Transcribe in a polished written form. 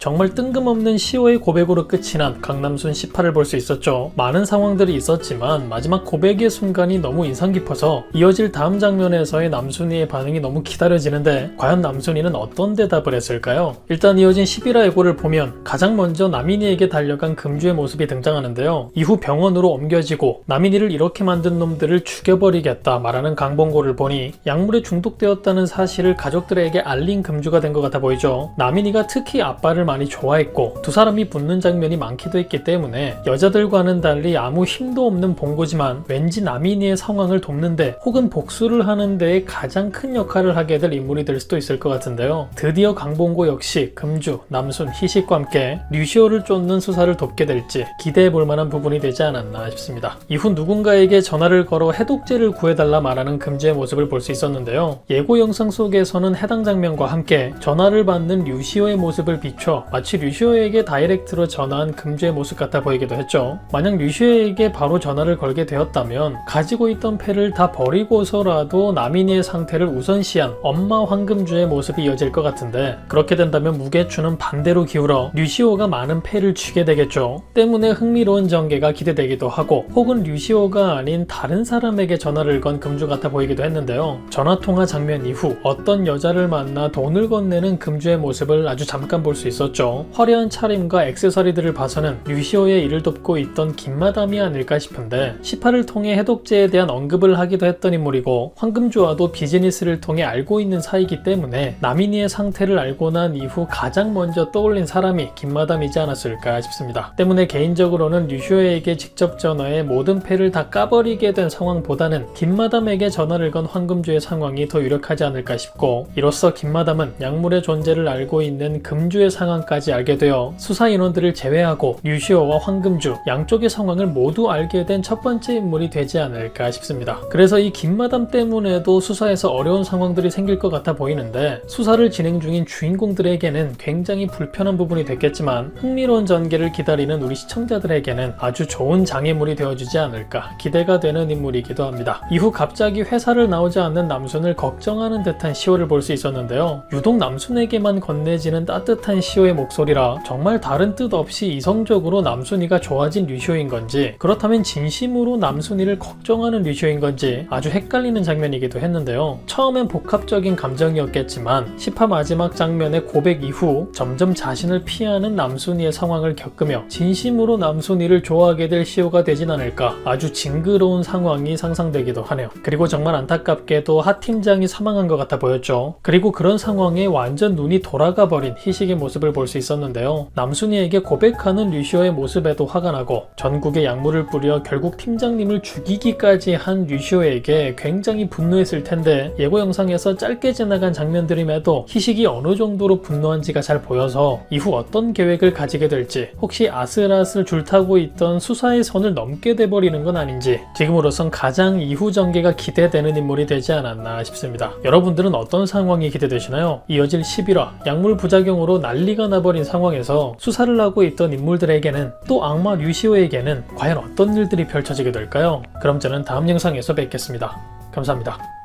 정말 뜬금없는 시호의 고백으로 끝이 난 강남순 18을 볼 수 있었죠. 많은 상황들이 있었지만 마지막 고백의 순간이 너무 인상 깊어서 이어질 다음 장면에서의 남순이의 반응이 너무 기다려지는데 과연 남순이는 어떤 대답을 했을까요? 일단 이어진 11화 예고를 보면 가장 먼저 나민이에게 달려간 금주의 모습이 등장하는데요. 이후 병원으로 옮겨지고 나민이를 이렇게 만든 놈들을 죽여버리겠다 말하는 강봉고를 보니 약물에 중독되었다는 사실을 가족들에게 알린 금주가 된 것 같아 보이죠. 나민이가 특히 아빠를 많이 좋아했고 두 사람이 붙는 장면이 많기도 했기 때문에 여자들과는 달리 아무 힘도 없는 봉고지만 왠지 나민이의 상황을 돕는데 혹은 복수를 하는 데에 가장 큰 역할을 하게 될 인물이 될 수도 있을 것 같은데요. 드디어 강봉고 역시 금주, 남순, 희식과 함께 류시오를 쫓는 수사를 돕게 될지 기대해볼 만한 부분이 되지 않았나 싶습니다. 이후 누군가에게 전화를 걸어 해독제를 구해달라 말하는 금주의 모습을 볼 수 있었는데요. 예고 영상 속에서는 해당 장면과 함께 전화를 받는 류시오의 모습을 비춰 마치 류시오에게 다이렉트로 전화한 금주의 모습 같아 보이기도 했죠. 만약 류시오에게 바로 전화를 걸게 되었다면 가지고 있던 패를 다 버리고서라도 나민이의 상태를 우선시한 엄마 황금주의 모습이 이어질 것 같은데 그렇게 된다면 무게추는 반대로 기울어 류시오가 많은 패를 쥐게 되겠죠. 때문에 흥미로운 전개가 기대되기도 하고 혹은 류시오가 아닌 다른 사람에게 전화를 건 금주 같아 보이기도 했는데요. 전화통화 장면 이후 어떤 여자를 만나 돈을 건네는 금주의 모습을 아주 잠깐 볼 수 있었죠. 화려한 차림과 액세서리들을 봐서는 류시오의 일을 돕고 있던 김마담이 아닐까 싶은데 18을 통해 해독제에 대한 언급을 하기도 했던 인물이고 황금주와도 비즈니스를 통해 알고 있는 사이이기 때문에 나민이의 상태를 알고 난 이후 가장 먼저 떠올린 사람이 김마담이지 않았을까 싶습니다. 때문에 개인적으로는 류시오에게 직접 전화해 모든 패를 다 까버리게 된 상황보다는 김마담에게 전화를 건 황금주의 상황이 더 유력하지 않을까 싶고 이로써 김마담은 약물의 존재를 알고 있는 금주의 상황까지 알게 되어 수사 인원들을 제외하고 류시오와 황금주 양쪽의 상황을 모두 알게 된 첫 번째 인물이 되지 않을까 싶습니다. 그래서 이 김마담 때문에도 수사에서 어려운 상황들이 생길 것 같아 보이는데 수사를 진행 중인 주인공들에게는 굉장히 불편한 부분이 됐겠지만 흥미로운 전개를 기다리는 우리 시청자들에게는 아주 좋은 장애물이 되어주지 않을까 기대가 되는 인물이기도 합니다. 이후 갑자기 회사를 나오지 않는 남순을 걱정하는 듯한 시호를 볼 수 있었는데요. 유독 남순에게만 건네지는 따뜻한 시호의 목소리라 정말 다른 뜻 없이 이성적으로 남순이가 좋아진 류시오인 건지 그렇다면 진심으로 남순이를 걱정하는 류시오인 건지 아주 헷갈리는 장면이기도 했는데요. 처음엔 복합적인 감정이었겠지만 10화 마지막 장면의 고백 이후 점점 자신을 피하는 남순이의 상황을 겪으며 진심으로 남순이를 좋아하게 될 시호가 되진 않을까 아주 징그러운 상황이 상상되기도 하네요. 그리고 정말 안타깝게도 하 팀장이 사망한 것 같아 보였죠. 그리고 그런 상황에 완전 눈이 돌아가 버린 희식의 모습을 볼 수 있었는데요. 남순이에게 고백하는 류시오의 모습에도 화가 나고 전국에 약물을 뿌려 결국 팀장님을 죽이기까지 한 류시오에게 굉장히 분노했을 텐데 예고 영상에서 짧게 지나간 장면들임에도 희식이 어느 정도로 분노한지가 잘 보여서 이후 어떤 계획을 가지게 될지 혹시 아슬아슬 줄타고 있던 수사의 선을 넘게 돼버리는 건 아닌지 지금으로선 가장 이후 전개가 기대되는 인물이 되지 않았나 싶습니다. 여러분들은 어떤 상황이 기대되시나요? 이어질 11화 약물 부작용으로 난리가 나버린 상황에서 수사를 하고 있던 인물들에게는 또 악마 류시오에게는 과연 어떤 일들이 펼쳐지게 될까요? 그럼 저는 다음 영상에서 뵙겠습니다. 감사합니다.